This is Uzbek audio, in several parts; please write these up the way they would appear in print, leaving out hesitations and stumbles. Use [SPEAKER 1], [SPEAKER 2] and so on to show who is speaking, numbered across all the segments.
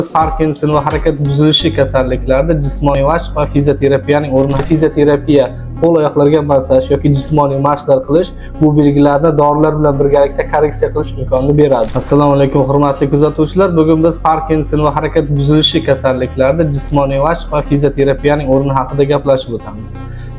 [SPEAKER 1] Parkinson va harakat buzilishi kasalliklarida jismoniy mashq va fizioterapiyaning o'rni fizioterapiya, qo'l oyoqlarga massaj yoki jismoniy mashqlar qilish bu belgilarni dorilar bilan birgalikda korreksiya qilish imkonini beradi. Assalomu alaykum hurmatli kuzatuvchilar. Bugun biz Parkinson va harakat buzilishi kasalliklarida jismoniy mashq va fizioterapiyaning o'rni haqida gaplashib o'tamiz.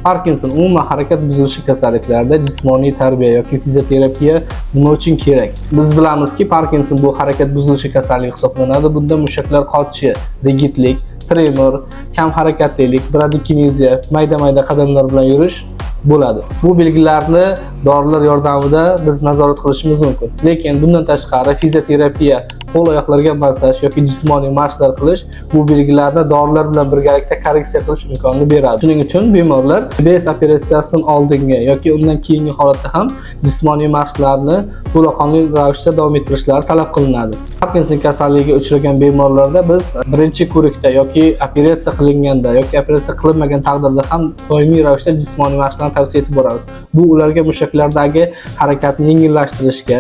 [SPEAKER 1] Parkinson umuman harakat buzilishi kasalliklarida jismoniy tarbiya yoki fizioterapiya nima uchun kerak? Biz bilamizki, Parkinson bu harakat buzilishi kasalligi hisoblanadi. Bunda mushaklar qotishi, rigidlik, tremor, kam harakatlilik, bradykineziya, mayda-mayda qadamlar bilan yurish bo'ladi. Bu belgilarni dorilar yordamida biz nazorat qilishimiz mumkin. Lekin bundan tashqari fizioterapiya, qo'l oyoqlarga massaj yoki jismoniy mashqlar qilish bu belgilarni dorilar bilan birgalikda korreksiya qilish imkonini beradi. Shuning uchun bemorlar BS operatsiyasidan oldingi yoki undan keyingi holatda ham jismoniy mashqlarni to'laqonli ravishda davom ettirishlari talab qilinadi. Parkinson kasalligiga uchragan bemorlarda biz birinchi ko'rikda yoki operatsiya qilinganda yoki operatsiya qilinmagan taqdirda ham doimiy ravishda jismoniy mashqlarni tavsiya etib boramiz. Bu ularga mushaklardagi harakatni yengillashtirishga,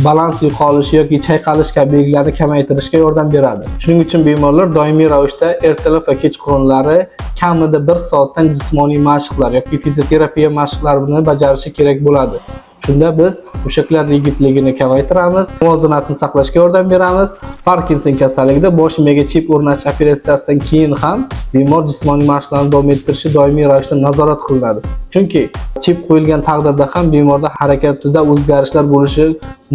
[SPEAKER 1] balans yo'qolishi yoki chayqalish kabi belgilarni kamaytirishga yordam beradi. Shuning uchun bemorlar doimiy ravishda ertalab va kechqurunlari kamida 1 soatdan jismoniy mashqlar yoki fizioterapiya mashqlarini bajarishi kerak bo'ladi. Shunda biz mushaklar rigidligini kamaytiramiz, muvozanatni saqlashga yordam beramiz. Parkinson kasalligida bosh miyaga chip o'rnatish operatsiyasidan keyin ham bemor jismoniy mashqlarni davom ettirishi doimiy ravishda nazorat qilinadi. Chunki chip qo'yilgan taqdirda ham bemorda harakatida o'zgarishlar bo'lishi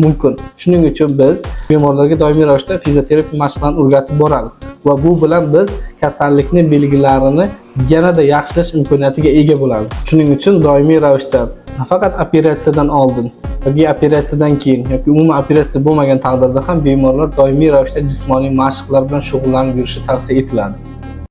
[SPEAKER 1] mumkin. Shuning uchun biz bemorlarga doimiy ravishda fizioterapiya mashqlarini o'rgatib boramiz va bu bilan biz kasallikning belgilarini yanada yaxshilash imkoniyatiga ega bo'lamiz. Shuning uchun doimiy ravishda nafaqat operatsiyadan oldin yoki operatsiyadan keyin yoki umuman operatsiya bo'lmagan taqdirda ham bemorlar doimiy ravishda jismoniy mashqlar bilan shug'ullanib yurishi tavsiya etiladi.